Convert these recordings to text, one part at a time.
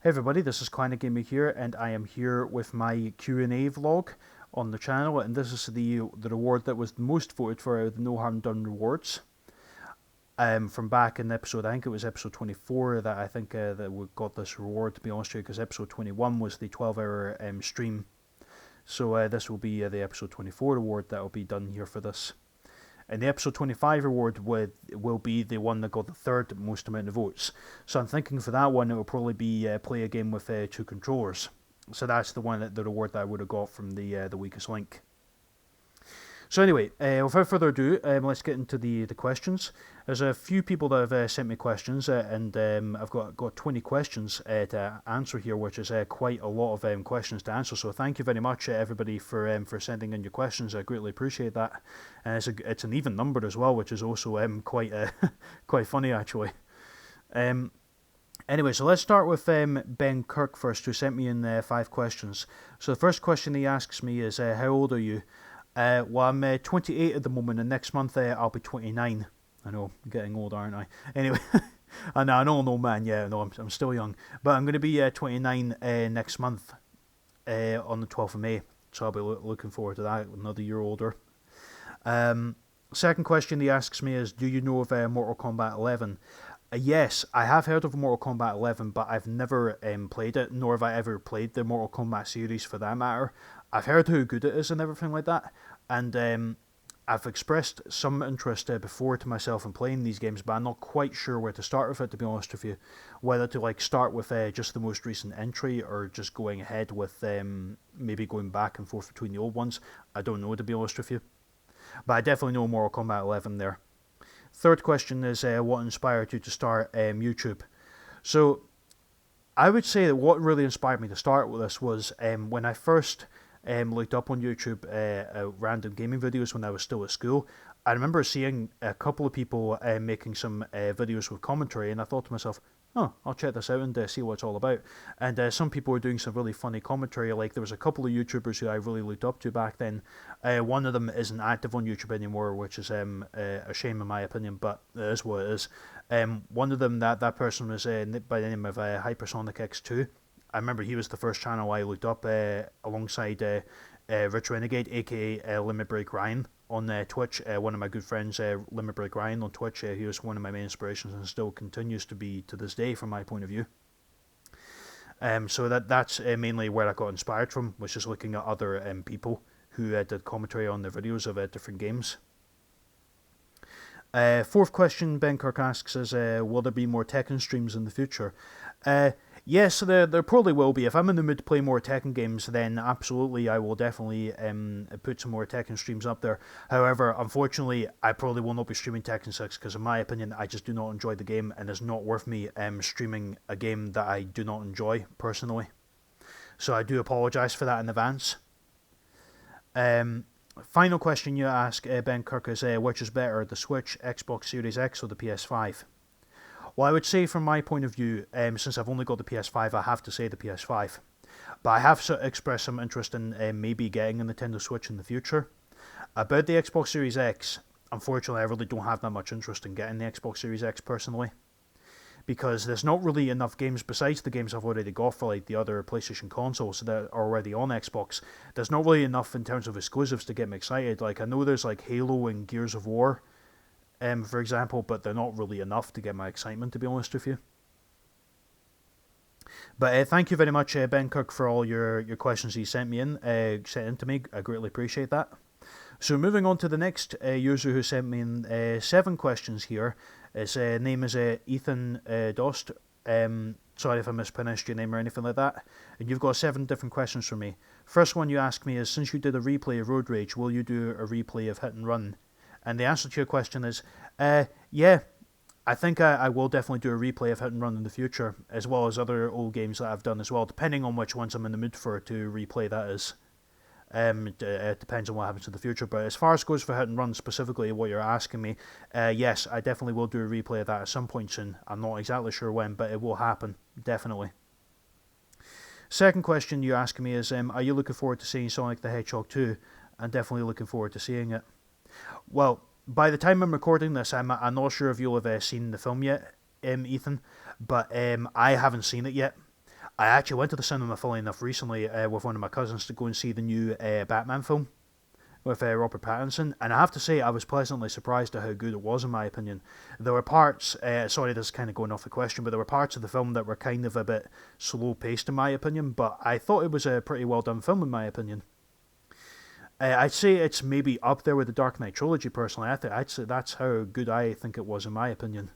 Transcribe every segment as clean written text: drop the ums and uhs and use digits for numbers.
Hey everybody, this is Clarinet Gamer here, and I am here with my Q&A vlog on the channel, and this is the reward that was most voted for out of the No Harm Done rewards. From back in episode, I think it was episode 24 that I think that we got this reward, to be honest with you, because episode 21 was the 12-hour stream. So this will be the episode 24 reward that will be done here for this. And the episode 25 reward will be the one that got the third most amount of votes. So I'm thinking for that one it will probably be play a game with two controllers. So that's the reward that I would have got from the weakest link. So anyway, without further ado, let's get into the questions. There's a few people that have sent me questions, and I've got 20 questions to answer here, which is quite a lot of questions to answer. So thank you very much, everybody, for sending in your questions. I greatly appreciate that. And it's an even number as well, which is also quite quite funny actually. Anyway, so let's start with Ben Kirk first, who sent me in 5 questions. So the first question he asks me is, how old are you? Well, I'm 28 at the moment, and next month I'll be 29. I know, I'm getting old, aren't I? Anyway, I know I'm an old man, yeah, no, I'm still young. But I'm going to be 29 next month on the 12th of May, so I'll be looking forward to that, another year older. Second question he asks me is, do you know of Mortal Kombat 11? Yes, I have heard of Mortal Kombat 11, but I've never played it, nor have I ever played the Mortal Kombat series for that matter. I've heard how good it is and everything like that, and I've expressed some interest before to myself in playing these games, but I'm not quite sure where to start with it, to be honest with you. Whether to start with just the most recent entry, or just going ahead with maybe going back and forth between the old ones. I don't know, to be honest with you. But I definitely know Mortal Kombat 11 there. Third question is, what inspired you to start YouTube? So, I would say that what really inspired me to start with this was when I first looked up on YouTube random gaming videos when I was still at school. I remember seeing a couple of people making some videos with commentary, and I thought to myself, oh, I'll check this out and see what it's all about. And some people were doing some really funny commentary. Like, there was a couple of YouTubers who I really looked up to back then. One of them isn't active on YouTube anymore, which is a shame in my opinion, but it is what it is. One of them, that person was by the name of Hypersonic X2. I remember he was the first channel I looked up alongside Rich Renegade, aka Limit Break Ryan on Twitch. One of my good friends, Limit Break Ryan on Twitch. He was one of my main inspirations and still continues to be to this day from my point of view. So that's mainly where I got inspired from, was just looking at other people who did commentary on their videos of different games. Fourth question Ben Kirk asks is, will there be more Tekken streams in the future? Yes, there probably will be. If I'm in the mood to play more Tekken games, then absolutely I will definitely put some more Tekken streams up there. However, unfortunately, I probably will not be streaming Tekken 6 because in my opinion, I just do not enjoy the game, and it's not worth me streaming a game that I do not enjoy personally. So I do apologise for that in advance. Final question you ask, Ben Kirk, is which is better, the Switch, Xbox Series X, or the PS5? Well, I would say from my point of view, since I've only got the PS5, I have to say the PS5. But I have expressed some interest in maybe getting a Nintendo Switch in the future. About the Xbox Series X, unfortunately I really don't have that much interest in getting the Xbox Series X personally. Because there's not really enough games, besides the games I've already got for like the other PlayStation consoles that are already on Xbox. There's not really enough in terms of exclusives to get me excited. Like, I know there's like Halo and Gears of War, for example, but they're not really enough to get my excitement, to be honest with you. But thank you very much, Ben Kirk, for all your questions you sent to me. I greatly appreciate that. So moving on to the next user who sent me in 7 questions here. His name is Ethan Dost. Sorry if I mispronounced your name or anything like that. And you've got 7 different questions for me. First one you ask me is, since you did a replay of Road Rage, will you do a replay of Hit and Run? And the answer to your question is, yeah, I think I will definitely do a replay of Hit and Run in the future, as well as other old games that I've done as well, depending on which ones I'm in the mood for to replay, that is. It depends on what happens in the future, but as far as goes for Hit and Run, specifically what you're asking me, yes, I definitely will do a replay of that at some point soon. I'm not exactly sure when, but it will happen, definitely. Second question you're asking me is, are you looking forward to seeing Sonic the Hedgehog 2? I'm definitely looking forward to seeing it. Well, by the time I'm recording this, I'm not sure if you'll have seen the film yet, Ethan, but I haven't seen it yet. I actually went to the cinema, funnily enough, recently with one of my cousins to go and see the new Batman film with Robert Pattinson, and I have to say I was pleasantly surprised at how good it was in my opinion. There were parts, sorry this is kind of going off the question, but there were parts of the film that were kind of a bit slow paced in my opinion, but I thought it was a pretty well done film in my opinion. I'd say it's maybe up there with the Dark Knight trilogy personally. I'd say that's how good I think it was in my opinion.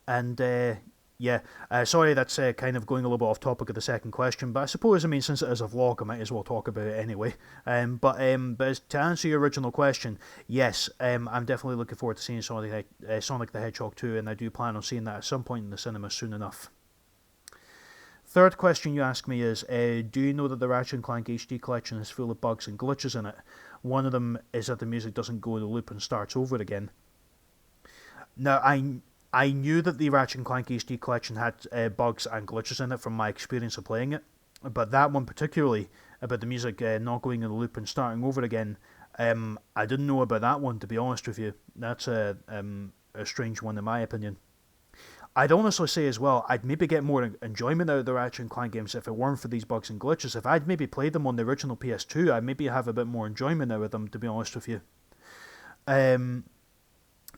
And yeah, sorry that's kind of going a little bit off topic of the second question, but I suppose, I mean, since it is a vlog, I might as well talk about it anyway. But to answer your original question, yes, I'm definitely looking forward to seeing Sonic the Hedgehog 2, and I do plan on seeing that at some point in the cinema soon enough. Third question you ask me is, do you know that the Ratchet Clank HD collection is full of bugs and glitches in it? One of them is that the music doesn't go in a loop and starts over again. Now, I knew that the Ratchet Clank HD collection had bugs and glitches in it from my experience of playing it, but that one particularly, about the music not going in a loop and starting over again, I didn't know about that one, to be honest with you. That's a strange one in my opinion. I'd honestly say as well, I'd maybe get more enjoyment out of the Ratchet Clank games if it weren't for these bugs and glitches. If I'd maybe played them on the original PS2, I'd maybe have a bit more enjoyment out of them, to be honest with you.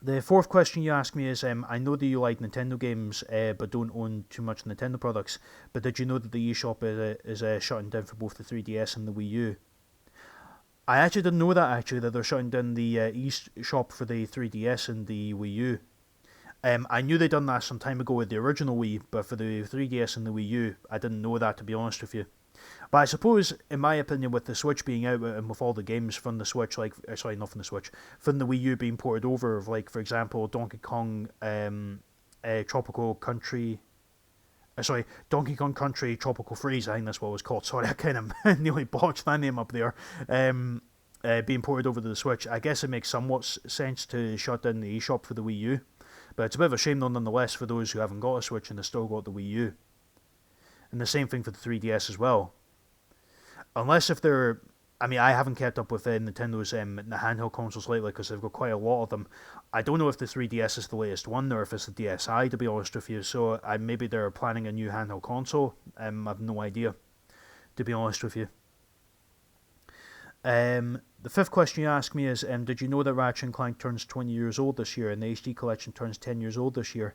The fourth question you asked me is, I know that you like Nintendo games, but don't own too much Nintendo products, but did you know that the eShop is shutting down for both the 3DS and the Wii U? I actually didn't know that, that they're shutting down the eShop for the 3DS and the Wii U. I knew they'd done that some time ago with the original Wii, but for the 3DS and the Wii U, I didn't know that, to be honest with you. But I suppose, in my opinion, with the Switch being out and with all the games from the Switch, not from the Switch, from the Wii U being ported over, like, for example, Donkey Kong Tropical Country... Donkey Kong Country Tropical Freeze, I think that's what it was called. Sorry, I kind of nearly botched that name up there. Being ported over to the Switch, I guess it makes somewhat sense to shut down the eShop for the Wii U. But it's a bit of a shame, though, nonetheless, for those who haven't got a Switch and have still got the Wii U. And the same thing for the 3DS as well. Unless if they're... I mean, I haven't kept up with Nintendo's handheld consoles lately because they've got quite a lot of them. I don't know if the 3DS is the latest one or if it's the DSi, to be honest with you. So maybe they're planning a new handheld console. I have no idea, to be honest with you. The fifth question you asked me is, did you know that Ratchet Clank turns 20 years old this year and the HD collection turns 10 years old this year?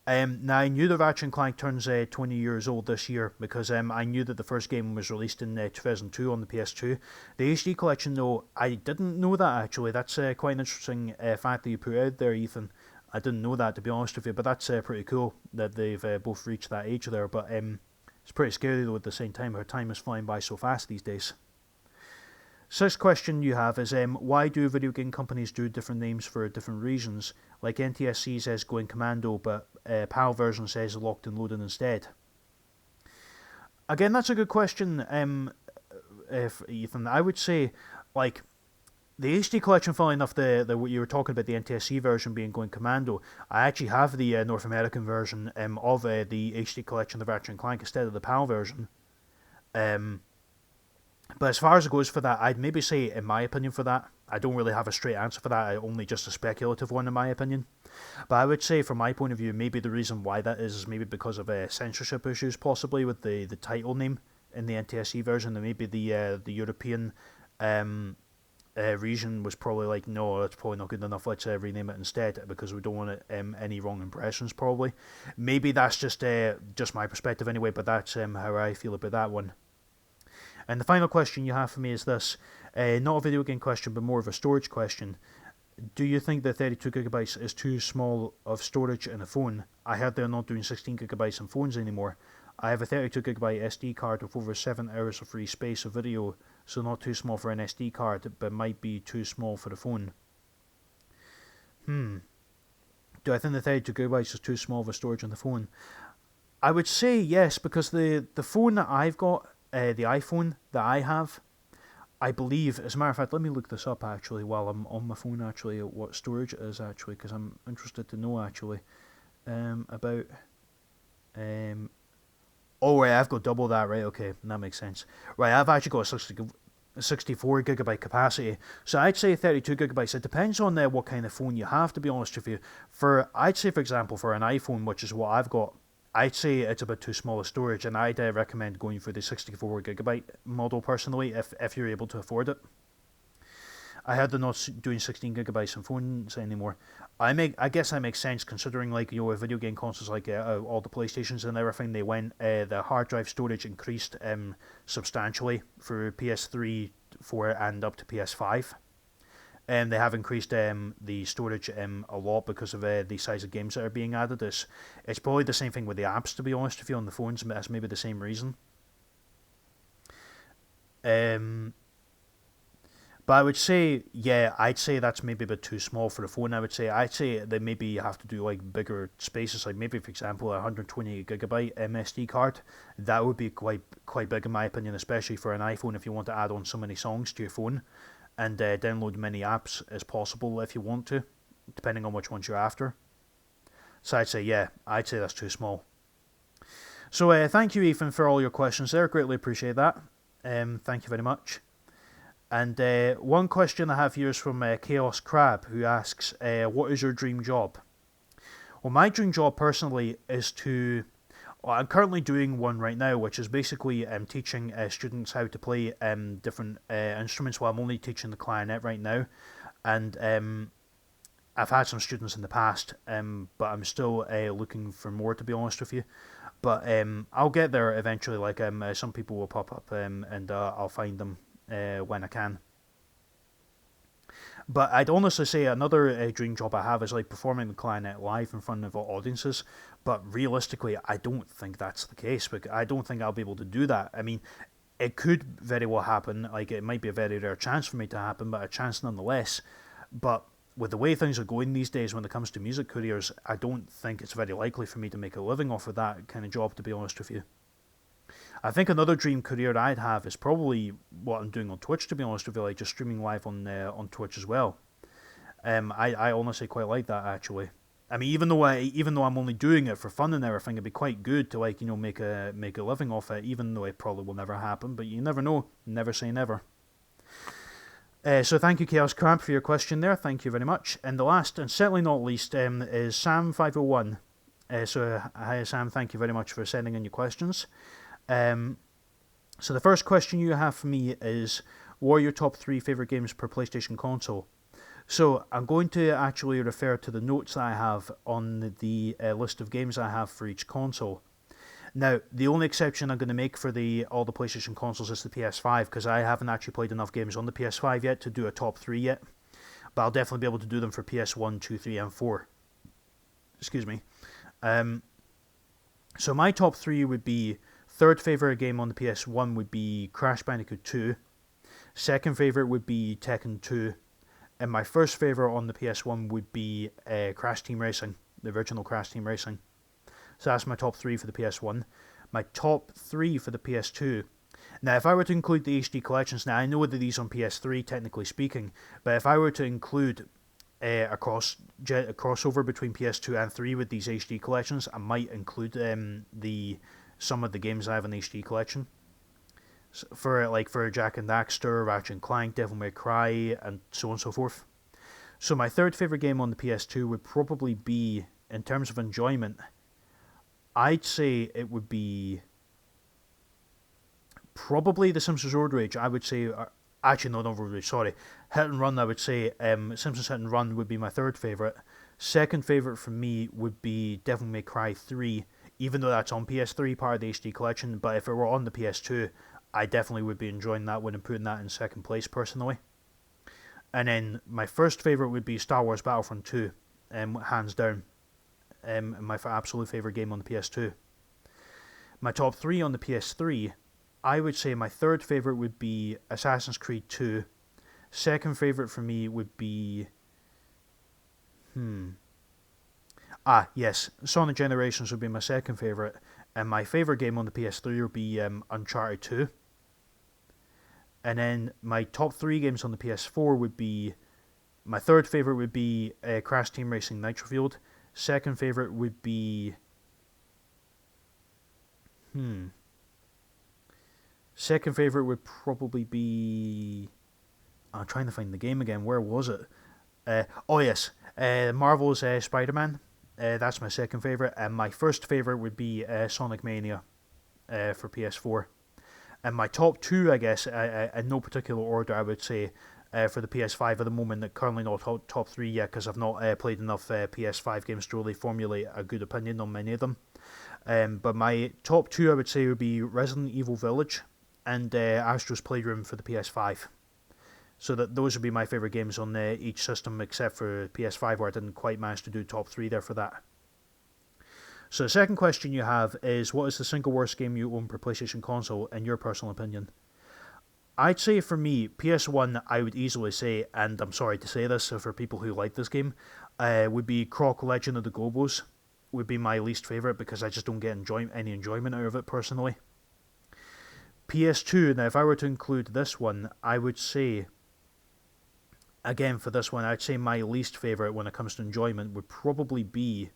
Now, I knew that Ratchet Clank turns 20 years old this year because I knew that the first game was released in 2002 on the PS2. The HD collection, though, I didn't know that actually. That's quite an interesting fact that you put out there, Ethan. I didn't know that, to be honest with you, but that's pretty cool that they've both reached that age there. But it's pretty scary, though, at the same time. How time is flying by so fast these days. Sixth question you have is, why do video game companies do different names for different reasons? Like NTSC says going commando, but PAL version says locked and loaded instead. Again, that's a good question, Ethan. I would say, like, the HD collection, funnily enough, the you were talking about the NTSC version being going commando. I actually have the North American version of the HD collection of Ratchet Clank instead of the PAL version. But as far as it goes for that, I'd maybe say, in my opinion for that, I don't really have a straight answer for that, only just a speculative one in my opinion. But I would say, from my point of view, maybe the reason why that is maybe because of censorship issues, possibly, with the title name in the NTSC version, and maybe the European region was probably like, no, that's probably not good enough, let's rename it instead, because we don't want any wrong impressions, probably. Maybe that's just my perspective anyway, but that's how I feel about that one. And the final question you have for me is this, not a video game question, but more of a storage question. Do you think that 32GB is too small of storage in a phone? I heard they're not doing 16GB in phones anymore. I have a 32GB SD card with over 7 hours of free space of video, so not too small for an SD card, but might be too small for the phone. Do I think the 32GB is too small of a storage on the phone? I would say yes, because the phone that I've got, the iPhone that I have, I believe, as a matter of fact, let me look this up actually while I'm on my phone actually, what storage it is actually, because I'm interested to know actually about... Oh right, I've got double that, right, okay, that makes sense. Right, I've actually got a 64GB capacity, so I'd say 32GB. It depends on what kind of phone you have, to be honest with you. I'd say, for example, for an iPhone, which is what I've got, I'd say it's a bit too small a storage, and I'd recommend going for the 64 GB model personally if you're able to afford it. I heard they're not doing 16 GB on phones anymore. I guess that makes sense considering like video game consoles like all the PlayStations and everything. They went the hard drive storage increased substantially for PS3, 4, and up to PS5. And they have increased the storage a lot because of the size of games that are being added. It's probably the same thing with the apps, to be honest with you, on the phones. That's maybe the same reason. But I would say, yeah, I'd say that's maybe a bit too small for the phone. I'd say they maybe have to do like bigger spaces, like maybe for example a 128 GB MSD card. That would be quite big in my opinion, especially for an iPhone if you want to add on so many songs to your phone and download many apps as possible if you want to, depending on which ones you're after. So I'd say, yeah, I'd say that's too small. So thank you, Ethan, for all your questions there. Greatly appreciate that. Thank you very much. And one question I have here is from Chaos Crab, who asks, what is your dream job? Well, my dream job personally is to... Well, I'm currently doing one right now, which is basically teaching students how to play different instruments. Well, I'm only teaching the clarinet right now. And I've had some students in the past, but I'm still looking for more, to be honest with you. But I'll get there eventually. Like some people will pop up and I'll find them when I can. But I'd honestly say another dream job I have is like performing the clarinet live in front of audiences. But realistically, I don't think that's the case. Because I don't think I'll be able to do that. I mean, it could very well happen. Like it might be a very rare chance for me to happen, but a chance nonetheless. But with the way things are going these days when it comes to music careers, I don't think it's very likely for me to make a living off of that kind of job, to be honest with you. I think another dream career I'd have is probably what I'm doing on Twitch, to be honest with you, like just streaming live on Twitch as well. I honestly quite like that actually. I mean, even though I'm only doing it for fun and everything, it'd be quite good to like make a living off it. Even though it probably will never happen, but you never know. Never say never. So thank you, Chaos Crab, for your question there. Thank you very much. And the last, and certainly not least, is Sam501. So hi Sam, thank you very much for sending in your questions. So the first question you have for me is, what are your top 3 favourite games per PlayStation console? So I'm going to actually refer to the notes that I have on the list of games I have for each console. Now, the only exception I'm going to make for all the PlayStation consoles is the PS5, because I haven't actually played enough games on the PS5 yet to do a top 3 yet. But I'll definitely be able to do them for PS1, 2, 3, and 4. Excuse me. So my top 3 would be, third favourite game on the PS1 would be Crash Bandicoot 2. Second favourite would be Tekken 2. And my first favourite on the PS1 would be Crash Team Racing, the original Crash Team Racing. So that's my top 3 for the PS1. My top 3 for the PS2. Now, if I were to include the HD collections, now I know that these on PS3, technically speaking, but if I were to include a crossover between PS2 and 3 with these HD collections, I might include some of the games I have in the HD collection. So for Jak and Daxter, Ratchet Clank, Devil May Cry, and so on and so forth. So my third favourite game on the PS2 would probably be, in terms of enjoyment, I'd say it would be probably The Simpsons Road Rage. I would say, actually no, not Road Rage, sorry. Hit and Run, I would say Simpsons Hit and Run would be my third favourite. Second favourite for me would be Devil May Cry 3, even though that's on PS3, part of the HD collection, but if it were on the PS2, I definitely would be enjoying that one and putting that in second place personally. And then my first favourite would be Star Wars Battlefront 2, hands down. My absolute favourite game on the PS2. My top 3 on the PS3, I would say my third favourite would be Assassin's Creed 2. Second favourite for me would be... yes, Sonic Generations would be my second favourite. And my favourite game on the PS3 would be Uncharted 2. And then my top 3 games on the PS4 would be... My third favourite would be Crash Team Racing Nitro Fueled. Second favourite would be... Second favourite would probably be... I'm trying to find the game again. Where was it? Oh yes, Marvel's Spider-Man. That's my second favourite, and my first favourite would be Sonic Mania for PS4. And my top two, I guess, in no particular order, I would say, for the PS5 at the moment, currently not top three yet, because I've not played enough PS5 games to really formulate a good opinion on many of them. But my top two, I would say, would be Resident Evil Village and Astro's Playroom for the PS5. So that those would be my favourite games on each system, except for PS5, where I didn't quite manage to do top three there for that. So the second question you have is, what is the single worst game you own per PlayStation console, in your personal opinion? I'd say for me, PS1, I would easily say, and I'm sorry to say this for people who like this game, would be Croc Legend of the Gobos, would be my least favourite, because I just don't get any enjoyment out of it personally. PS2, now if I were to include this one, I would say, again for this one, I'd say my least favourite when it comes to enjoyment would probably be...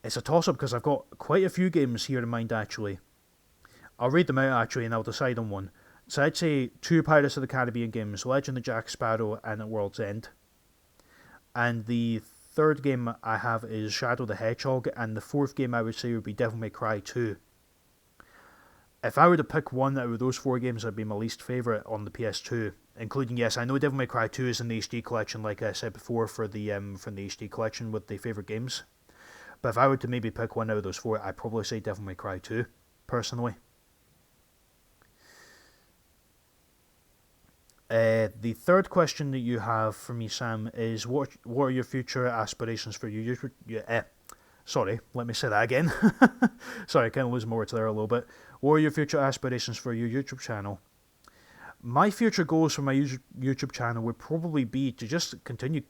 It's a toss-up because I've got quite a few games here in mind actually. I'll read them out actually and I'll decide on one. So I'd say two Pirates of the Caribbean games, Legend of Jack Sparrow and At World's End. And the third game I have is Shadow the Hedgehog, and the fourth game I would say would be Devil May Cry 2. If I were to pick one out of those four games, that'd be my least favourite on the PS2. Including, yes, I know Devil May Cry 2 is in the HD collection, like I said before, from the HD collection with the favourite games. But if I were to maybe pick one out of those four, I'd probably say Devil May Cry 2, personally. The third question that you have for me, Sam, is what are your future aspirations for your YouTube? Sorry, let me say that again. Sorry, I kind of lose my words there a little bit. What are your future aspirations for your YouTube channel? My future goals for my YouTube channel would probably be to just continue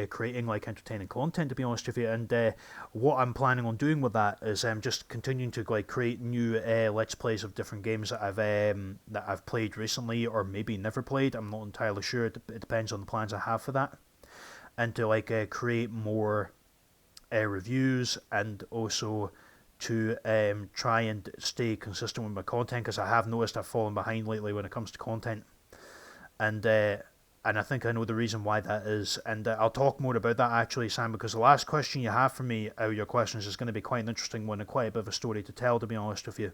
creating like entertaining content, to be honest with you, and what I'm planning on doing with that is just continuing to like create new let's plays of different games that I've played recently or maybe never played. I'm not entirely sure. It depends on the plans I have for that, and to like create more reviews, and also to try and stay consistent with my content, because I have noticed I've fallen behind lately when it comes to content, and I think I know the reason why that is, and I'll talk more about that actually, Sam, because the last question you have for me out of your questions is going to be quite an interesting one and quite a bit of a story to tell, to be honest with you.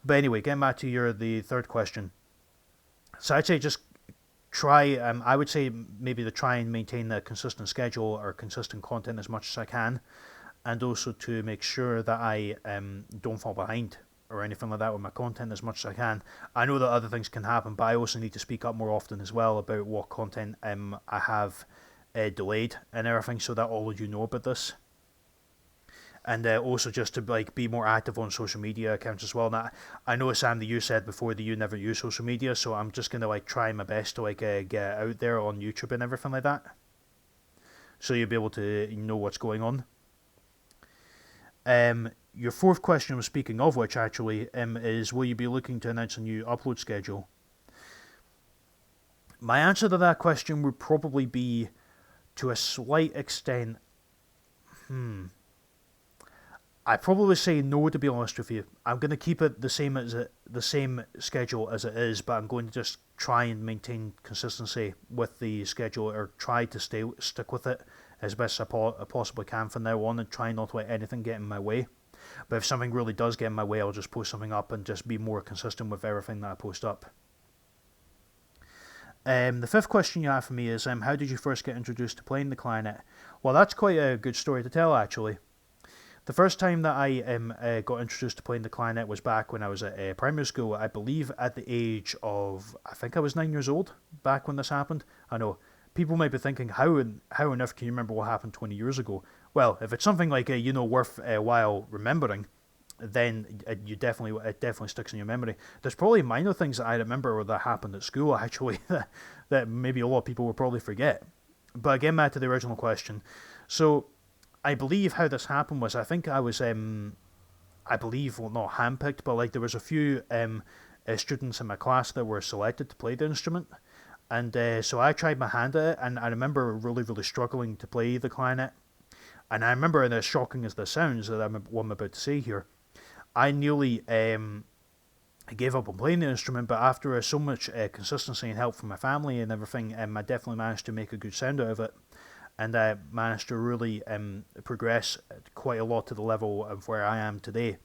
But anyway, getting back to the third question. So I'd say just try, I would say maybe to try and maintain a consistent schedule or consistent content as much as I can, and also to make sure that I don't fall behind or anything like that with my content as much as I can. I know that other things can happen, but I also need to speak up more often as well about what content I have delayed and everything, so that all of you know about this. And also just to like be more active on social media accounts as well. Now, I know, Sam, that you said before that you never use social media, so I'm just gonna like try my best to like get out there on YouTube and everything like that, so you'll be able to know what's going on. Your fourth question, was speaking of which, actually, is will you be looking to announce a new upload schedule? My answer to that question would probably be, to a slight extent, I'd probably say no, to be honest with you. I'm going to keep it the same schedule as it is, but I'm going to just try and maintain consistency with the schedule, or try to stick with it as best I possibly can from now on, and try not to let anything get in my way. But if something really does get in my way, I'll just post something up and just be more consistent with everything that I post up. The fifth question you have for me is, how did you first get introduced to playing the clarinet? Well, that's quite a good story to tell, actually. The first time that I got introduced to playing the clarinet was back when I was at primary school, I believe at the age of, I think I was 9 years old back when this happened. I know, people might be thinking, how on earth can you remember what happened 20 years ago? Well, if it's something like worth a while remembering, then it definitely sticks in your memory. There's probably minor things that I remember that happened at school actually that maybe a lot of people will probably forget. But again, back to the original question. So I believe how this happened was, I think I was I believe, well, not handpicked, but like there was a few students in my class that were selected to play the instrument. And so I tried my hand at it, and I remember really, really struggling to play the clarinet. And I remember, and as shocking as this sounds, what I'm about to say here, I nearly gave up on playing the instrument, but after so much consistency and help from my family and everything, I definitely managed to make a good sound out of it. and I managed to really progress quite a lot to the level of where I am today.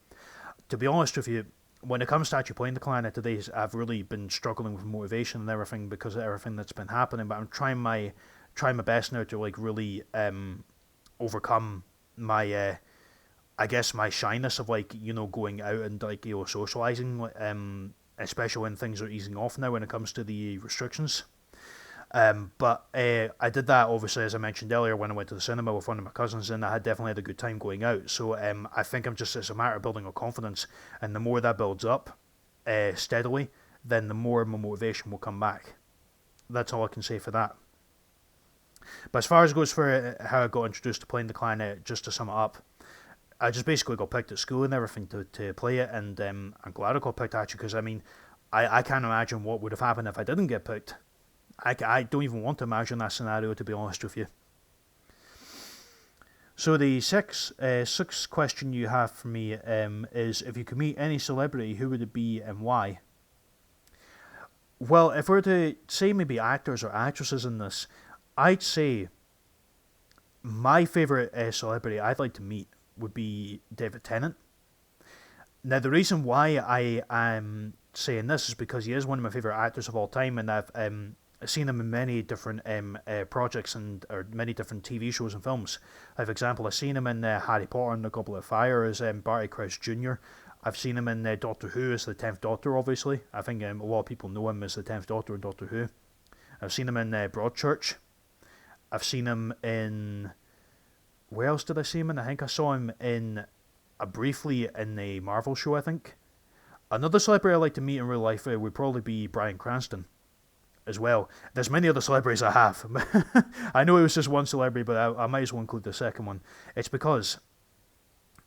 To be honest with you, when it comes to actually playing the clarinet today, I've really been struggling with motivation and everything because of everything that's been happening. But I'm trying my best now to like really overcome my I guess my shyness of like going out and like socializing, especially when things are easing off now when it comes to the restrictions. But I did that obviously, as I mentioned earlier, when I went to the cinema with one of my cousins, and I had definitely had a good time going out. So I think it's a matter of building a confidence, and the more that builds up steadily, then the more my motivation will come back. That's all I can say for that. But as far as goes for how I got introduced to playing the clarinet, just to sum it up, I just basically got picked at school and everything to play it, and I'm glad I got picked actually, because I mean, I can't imagine what would have happened if I didn't get picked. I don't even want to imagine that scenario, to be honest with you. So the sixth question you have for me is, if you could meet any celebrity, who would it be and why? Well, if we were to say maybe actors or actresses in this, I'd say my favourite celebrity I'd like to meet would be David Tennant. Now, the reason why I am saying this is because he is one of my favourite actors of all time, and I've seen him in many different projects or many different TV shows and films. For example, I've seen him in Harry Potter and the Goblet of Fire as Barty Crouch Jr. I've seen him in Doctor Who as the 10th Doctor, obviously. I think a lot of people know him as the 10th Doctor in Doctor Who. I've seen him in Broadchurch. I've seen him in... Where else did I see him in? I think I saw him in briefly in the Marvel show, I think. Another celebrity I'd like to meet in real life would probably be Bryan Cranston as well. There's many other celebrities I have. I know it was just one celebrity, but I might as well include the second one. It's because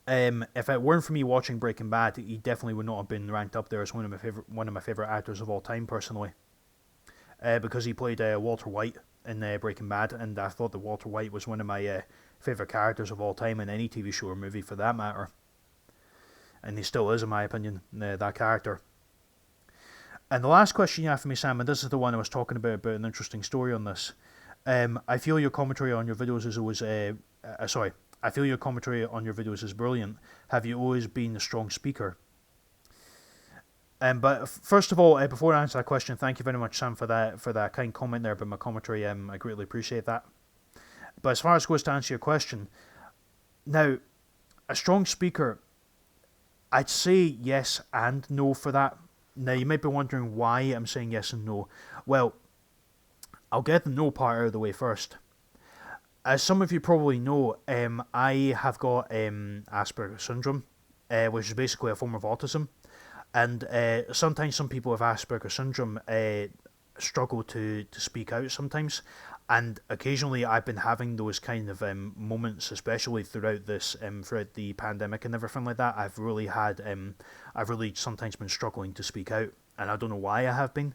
if it weren't for me watching Breaking Bad, he definitely would not have been ranked up there as one of my favorite actors of all time, personally. Because he played Walter White in Breaking Bad, and I thought that Walter White was one of my favorite characters of all time in any TV show or movie for that matter. And he still is, in my opinion, that character. And the last question you have for me, Sam, and this is the one I was talking about an interesting story on this. I feel your commentary on your videos is always... I feel your commentary on your videos is brilliant. Have you always been a strong speaker? But first of all, before I answer that question, thank you very much, Sam, for that kind comment there about my commentary. I greatly appreciate that. But as far as goes to answer your question, now, a strong speaker, I'd say yes and no for that. Now, you might be wondering why I'm saying yes and no. Well, I'll get the no part out of the way first. As some of you probably know, I have got Asperger's syndrome, which is basically a form of autism. And sometimes some people with Asperger's syndrome struggle to speak out sometimes. And occasionally I've been having those kind of moments, especially throughout the pandemic and everything like that. I've really sometimes been struggling to speak out, and I don't know why I have been,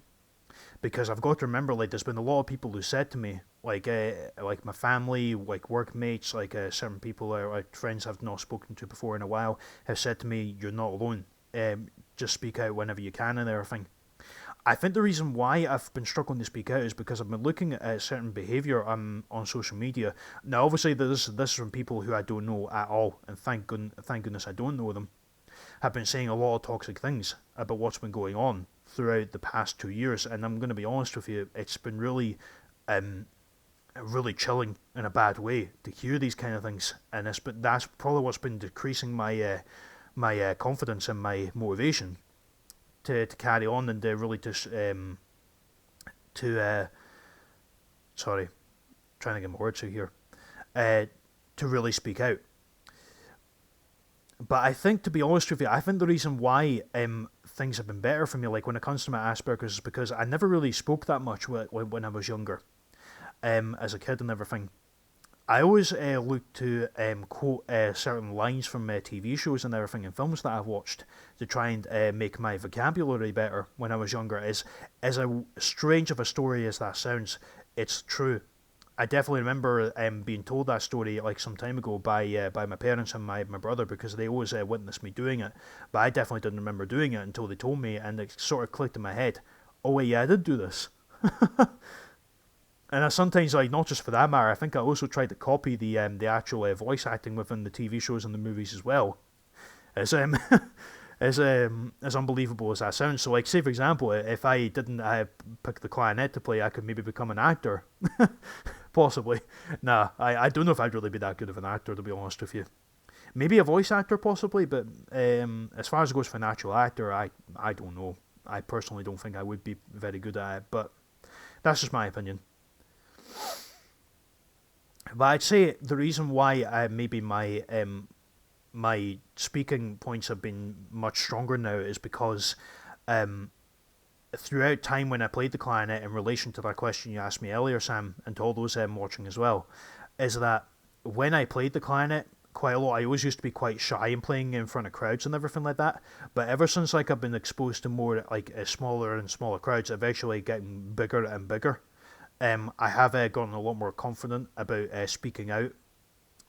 because I've got to remember, like, there's been a lot of people who said to me, like my family, like workmates, like certain people or like friends I've not spoken to before in a while, have said to me, "You're not alone. Just speak out whenever you can and everything." I think the reason why I've been struggling to speak out is because I've been looking at certain behaviour on social media. Now, obviously, this is from people who I don't know at all, and thank goodness I don't know them, have been saying a lot of toxic things about what's been going on throughout the past 2 years. And I'm going to be honest with you, it's been really chilling in a bad way to hear these kind of things. And that's probably what's been decreasing my confidence and my motivation to carry on and really sorry, trying to get my words out here, to really speak out. But I think, to be honest with you, I think the reason why things have been better for me, like when it comes to my Asperger's, is because I never really spoke that much when I was younger, as a kid and everything. I always look to quote certain lines from TV shows and everything and films that I've watched to try and make my vocabulary better when I was younger. As strange of a story as that sounds, it's true. I definitely remember being told that story like some time ago by my parents and my brother, because they always witnessed me doing it. But I definitely didn't remember doing it until they told me, and it sort of clicked in my head. Oh wait, yeah, I did do this. And I sometimes, like, not just for that matter, I think I also tried to copy the actual voice acting within the TV shows and the movies as well. As as unbelievable as that sounds. So, like, say for example, if I didn't pick the clarinet to play, I could maybe become an actor, possibly. Nah, I don't know if I'd really be that good of an actor, to be honest with you. Maybe a voice actor, possibly, but as far as it goes for an actual actor, I don't know. I personally don't think I would be very good at it, but that's just my opinion. But I'd say the reason why maybe my speaking points have been much stronger now is because um, throughout time when I played the clarinet, in relation to that question you asked me earlier, Sam, and to all those watching as well, is that when I played the clarinet quite a lot, I always used to be quite shy in playing in front of crowds and everything like that. But ever since like I've been exposed to more like smaller and smaller crowds, eventually getting bigger and bigger, I have gotten a lot more confident about speaking out,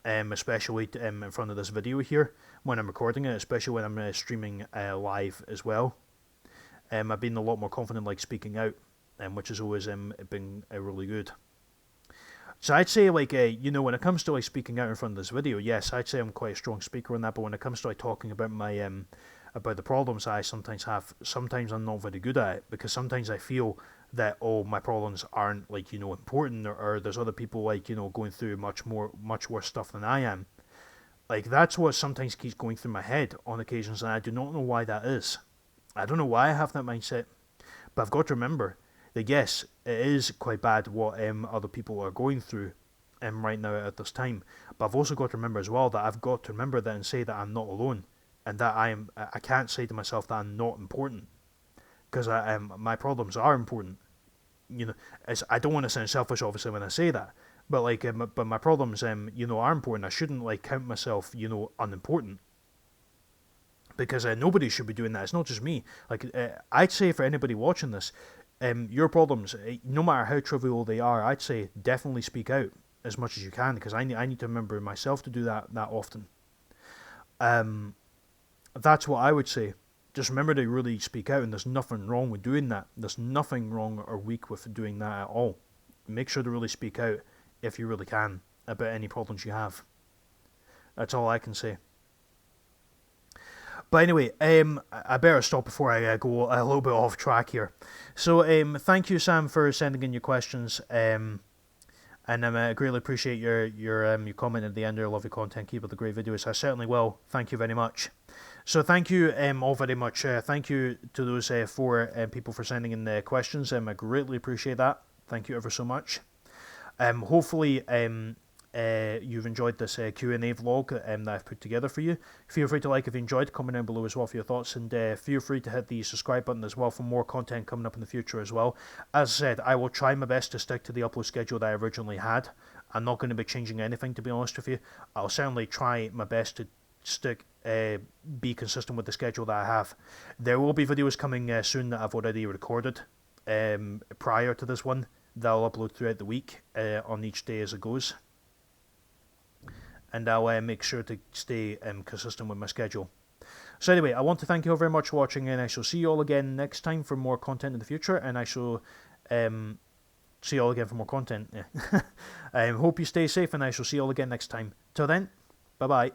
especially in front of this video here when I'm recording it, especially when I'm streaming live as well. I've been a lot more confident like speaking out, which has always been really good. So I'd say like when it comes to like speaking out in front of this video, yes, I'd say I'm quite a strong speaker on that. But when it comes to like talking about my about the problems I sometimes have, sometimes I'm not very good at it because sometimes I feel that my problems aren't like important, or there's other people like going through much worse stuff than I am. Like that's what sometimes keeps going through my head on occasions, and I do not know why that is. I don't know why I have that mindset, but I've got to remember that yes, it is quite bad what other people are going through right now at this time. But I've also got to remember as well that I've got to remember that and say that I'm not alone, and that I can't say to myself that I'm not important, because my problems are important. I don't want to sound selfish obviously when I say that, but like but my problems are important. I shouldn't like count myself unimportant, because nobody should be doing that. It's not just me. Like I'd say for anybody watching this, your problems, no matter how trivial they are, I'd say definitely speak out as much as you can, because I need to remember myself to do that often. That's what I would say. Just remember to really speak out, and there's nothing wrong with doing that. There's nothing wrong or weak with doing that at all. Make sure to really speak out if you really can about any problems you have. That's all I can say. But anyway, I better stop before I go a little bit off track here. So thank you, Sam, for sending in your questions. And I greatly appreciate your comment at the end there. Love your content. Keep up the great videos. I certainly will. Thank you very much. So thank you all very much. Thank you to those 4 people for sending in the questions. I greatly appreciate that. Thank you ever so much. Hopefully you've enjoyed this Q&A vlog that I've put together for you. Feel free to like if you enjoyed, comment down below as well for your thoughts, and feel free to hit the subscribe button as well for more content coming up in the future as well. As I said, I will try my best to stick to the upload schedule that I originally had. I'm not going to be changing anything, to be honest with you. I'll certainly try my best to be consistent with the schedule that I have. There will be videos coming soon that I've already recorded prior to this one that I'll upload throughout the week on each day as it goes. And I'll make sure to stay consistent with my schedule. So anyway, I want to thank you all very much for watching, and I shall see you all again next time for more content in the future, and I shall see you all again for more content. Yeah. Hope you stay safe, and I shall see you all again next time. Till then, bye-bye.